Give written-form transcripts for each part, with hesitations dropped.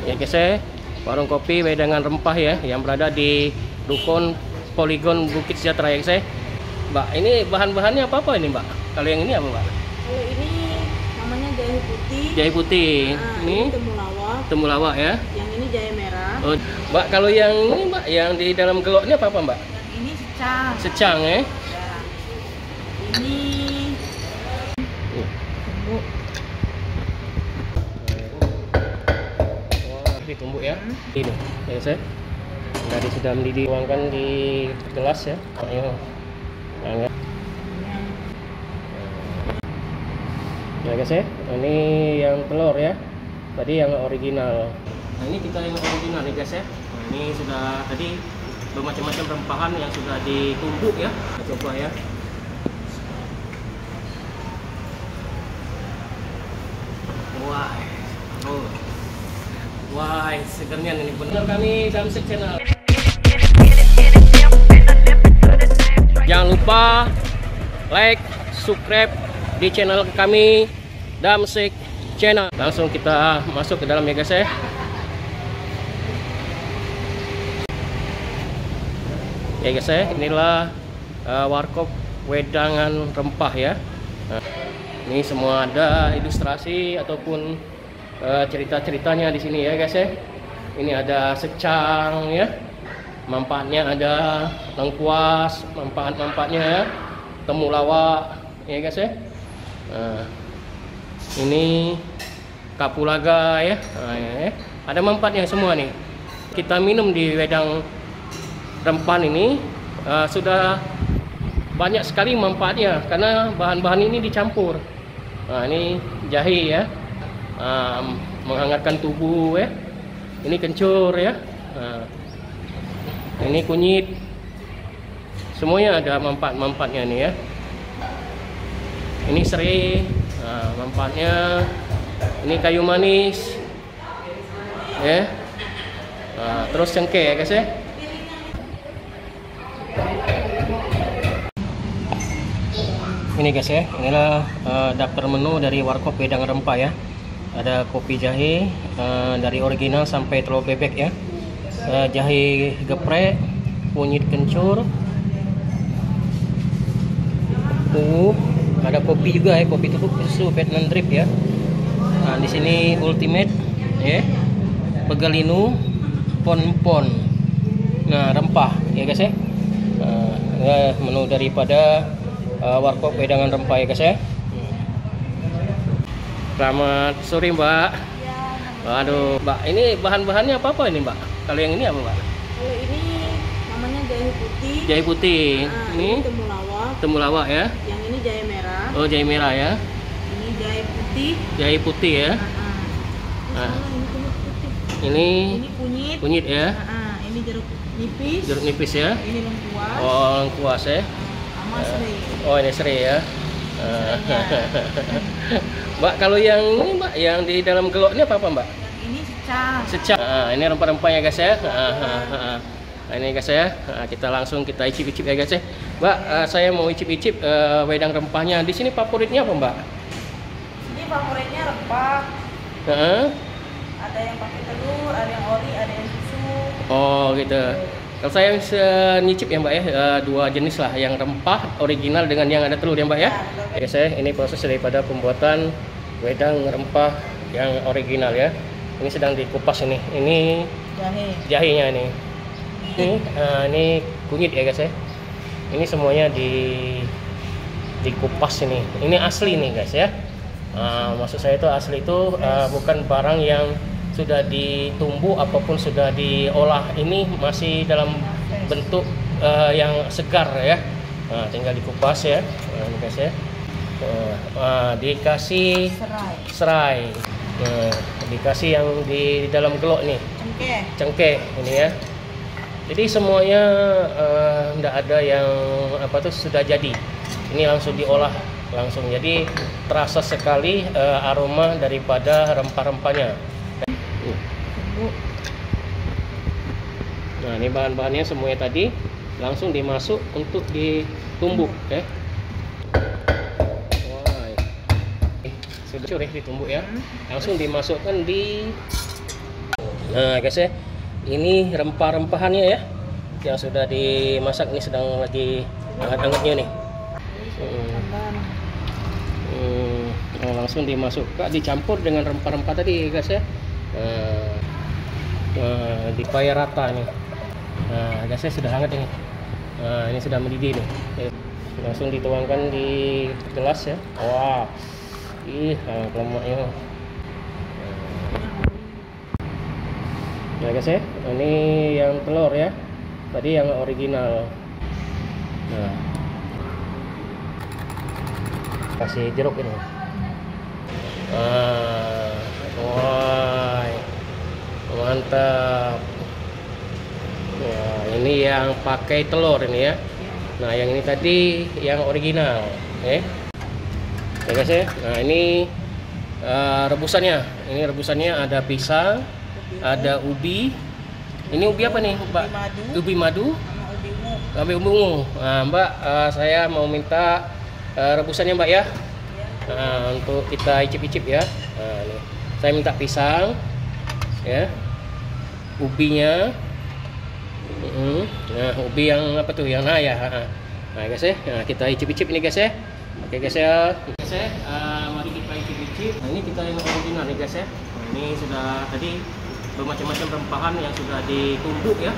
ya guys ya. Warung kopi wedangan rempah ya, yang berada di Rukun Poligon Bukit Sejahtera ya guys ya. Mbak, ini bahan-bahannya apa ini Mbak? Kalau yang ini apa Mbak? Kalau ini namanya jahe putih. Jahe putih. Nah, ini temulawak. Temulawak ya. Yang ini jahe merah. Oh, Mbak, kalau yang ini Mbak, yang di dalam gelok ini apa Mbak? Yang ini secang. Secang ya. Ya. Ini tumbuk. Wah, ditumbuk ya. Ini ya guys ya. Tadi sudah dituangkan di gelas ya. Ayo. Nah, ya guys ya, ini yang telur ya, tadi yang original. Nah ini kita yang original nih guys ya. Nah, ini sudah tadi bermacam-macam rempahan yang sudah ditumbuk ya. Kita coba ya. Wah, oh, wah, segernya ini benar kami Damsik Channel. Jangan lupa like, subscribe di channel kami Damsik Channel. Langsung kita masuk ke dalam ya guys ya. Ya guys ya, inilah warkop wedangan rempah ya. Nah, ini semua ada ilustrasi ataupun cerita-ceritanya di sini ya guys ya. Ini ada secang ya. Manfaatnya ada lengkuas, manfaat-manfaatnya ya. Temulawak ya guys ya. Nah, ini kapulaga ya. Nah, ya. Ada manfaatnya semua nih. Kita minum di wedang rempah ini sudah banyak sekali manfaatnya karena bahan-bahan ini dicampur. Nah, ini jahe ya, menghangatkan tubuh ya. Ini kencur ya. Nah, ini kunyit. Semuanya ada manfaat-manfaatnya nih ya. Ini serai, nah, manfaatnya. Ini kayu manis ya. Nah, terus cengkeh ya guys ya. Ini guys ya, inilah daftar menu dari warkop wedangan rempah ya. Ada kopi jahe dari original sampai telur bebek ya. Jahe geprek, kunyit kencur, ada kopi juga ya, kopi tubruk susu Vietnam drip ya. Nah, di sini ultimate ya, pegalinu, pon. Nah, rempah ya guys ya. Menu daripada warkop wedangan rempah ya guys ya. Selamat sore Mbak. Ya, Aduh Mbak, ini bahan-bahannya apa ini Mbak? Kalau yang ini apa Mbak? kalau ini namanya jahe putih. Jahe putih. Nah, Ini temulawak. temulawak ya. Yang ini jahe merah. Oh, jahe merah ya. Ini jahe putih. Jahe putih ya. Nah, ini kunyit putih. Ini Ini kunyit. kunyit ya. Nah, ini jeruk nipis. Jeruk nipis ya. Ini lengkuas. Oh, lengkuas ya. Sama serai. Oh, ini serai ya. Mbak, kalau yang ini Mbak, yang di dalam gelok ini apa Mbak? Yang ini secang. Secang. Ini rempah-rempahnya guys ya. Nah, ini guys ya. Kita langsung kita icip-icip ya guys ya. Mbak, saya mau icip-icip wedang rempahnya. Di sini favoritnya apa Mbak? Ini favoritnya rempah. Ada yang pakai telur, ada yang ori, ada yang susu. Oh gitu. Kalau saya bisa nyicip ya Mbak ya, dua jenis lah, yang rempah original dengan yang ada telur ya Mbak ya. Ya saya, ini proses daripada pembuatan wedang rempah yang original ya. Ini sedang dikupas ini. Ini Jahe. jahenya ini. Ini kunyit ya guys ya. Ini semuanya dikupas ini. Ini asli nih guys ya. Maksud saya itu asli itu bukan barang yang sudah ditumbuk apapun sudah diolah, ini masih dalam bentuk yang segar ya. Tinggal dikupas ya. Ini guys ya. Dikasih serai. Dikasih yang di dalam gelok nih. Cengkeh ini ya. Jadi semuanya tidak ada yang apa tuh sudah jadi. Ini langsung diolah langsung. Jadi terasa sekali aroma daripada rempah-rempahnya. Nah, ini bahan-bahannya semuanya tadi langsung dimasuk untuk ditumbuk ya. Wah, sudah ditumbuk ya. Langsung dimasukkan di Nah guys ya, ini rempah-rempahannya ya, yang sudah dimasak. Ini sedang lagi hangat-hangatnya nih. Nah, langsung dimasukkan, dicampur dengan rempah-rempah tadi guys ya. Dipair rata nih. Nah guys ya, sudah hangat ini. Nah ini sudah mendidih nih. Langsung dituangkan di gelas ya. Wah, lemaknya. Nah guys ya, ini yang telur ya, tadi yang original. Nah, kasih jeruk ini. Wah, mantap. Nah, ini yang pakai telur ini ya. Nah yang ini tadi yang original, ya guys ya. Nah ini rebusannya. Ini rebusannya ada pisang, ada ubi. Ini ubi apa nih, Mbak? Ubi madu. Ubi ungu. Nah, Mbak, saya mau minta rebusannya, Mbak ya. Nah, untuk kita icip-icip ya. Nah, ini. Saya minta pisang, ya. Ubinya. Nah, ubi yang apa tuh? Yang ya. Nah, guys ya. Nah, kita icip-icip ini guys ya. Oke guys ya. Guys ya, mari kita icip-icip. Nah, ini kita yang original nih guys ya. Nah, ini sudah tadi bermacam-macam rempahan yang sudah ditumbuk ya.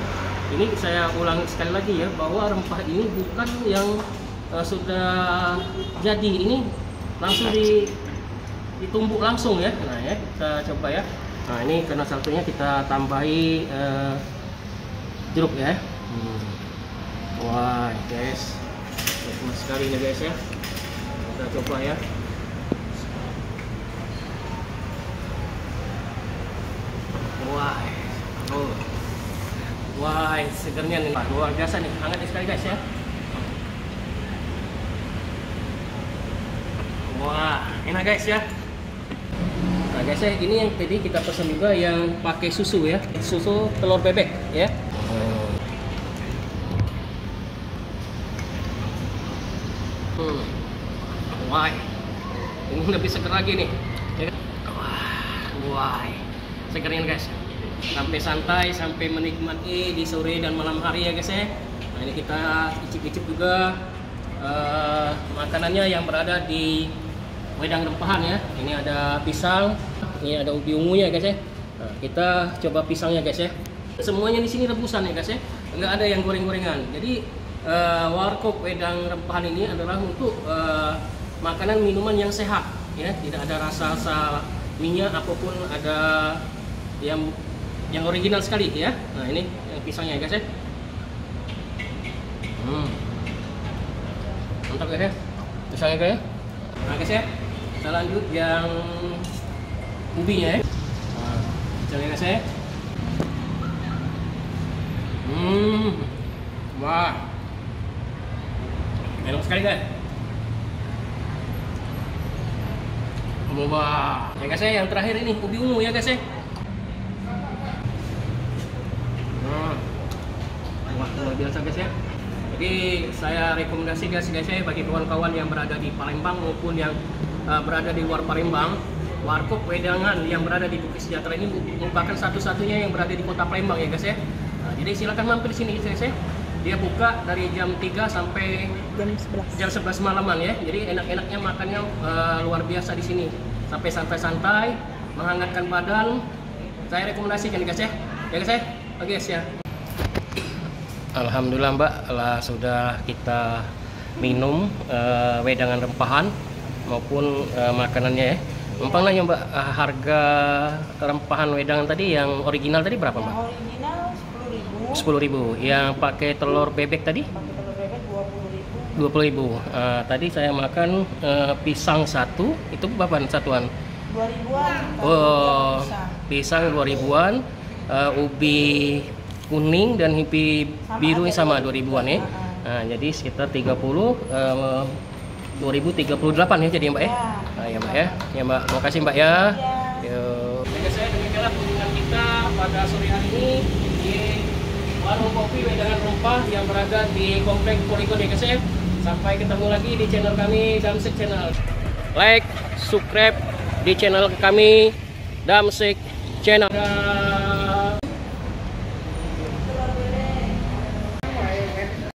Ini saya ulang sekali lagi ya, bahwa rempah ini bukan yang sudah jadi, ini langsung ditumbuk langsung ya. Nah ya, kita coba ya. Nah ini karena satunya kita tambahi jeruk ya. Wah guys, nikmat sekali nih guys ya. Kita coba ya. Wah, wah, segernya nih, luar biasa nih, hangat sekali guys ya. Wah, enak guys ya. Nah guys ya, ini yang tadi kita pesan juga yang pakai susu ya, susu telur bebek ya. Wah, ini lebih seger lagi nih. Wah, segernya guys. Sampai santai, sampai menikmati di sore dan malam hari ya guys ya. Nah ini kita icip-icip juga makanannya yang berada di wedang rempahan ya. Ini ada pisang, ini ada ubi ungu ya guys ya. Nah, kita coba pisangnya guys ya. Semuanya di sini rebusan ya guys ya, nggak ada yang goreng-gorengan. Jadi warkop wedang rempahan ini adalah untuk makanan minuman yang sehat ya, tidak ada rasa-rasa minyak apapun, ada yang original sekali ya. Nah ini yang pisangnya guys ya. Mantap guys ya, pisangnya guys ya. Nah guys ya, kita lanjut yang ubinya ya. Nah, pisangnya guys ya. Wah, enak sekali guys. Wah, ya guys ya, yang terakhir ini ubi ungu ya guys ya. Wah, luar biasa guys ya. Jadi saya rekomendasi guys ya, bagi kawan-kawan yang berada di Palembang maupun yang berada di luar Palembang, warkop wedangan yang berada di Bukit Sejahtera ini merupakan satu-satunya yang berada di kota Palembang ya guys ya. Nah, jadi silakan mampir sini guys ya. Dia buka dari jam 3 sampai jam 11 malaman ya. Jadi enak-enaknya makannya luar biasa di sini. Sampai santai-santai, menghangatkan badan. Saya rekomendasikan guys ya. Ya guys ya. Oke guys ya. Alhamdulillah Mbak, sudah kita minum wedangan rempahan maupun makanannya ya. Umpamanya Mbak, harga rempahan wedangan tadi yang original tadi berapa Mbak? Yang original 10.000. Yang pakai telur bebek tadi? Pakai telur bebek 20.000. 20.000. Tadi saya makan pisang satu, itu berapa satuan? 2.000-an. Oh, pisang 2.000-an, ubi kuning dan ubi biru sama 2.000-an ya. Nah, jadi sekitar 2038 ya jadi Mbak ya. Nah, ya Mbak ya. Ya Mbak, terima kasih Mbak ya. Yuk. Oke saya demikianlah kunjungan kita pada sore hari ini di warung kopi wedangan rempah yang berada di Komplek Polygon ya guys ya. Sampai ketemu lagi di channel kami, Damsik Channel. Like, subscribe di channel kami, Damsik Channel.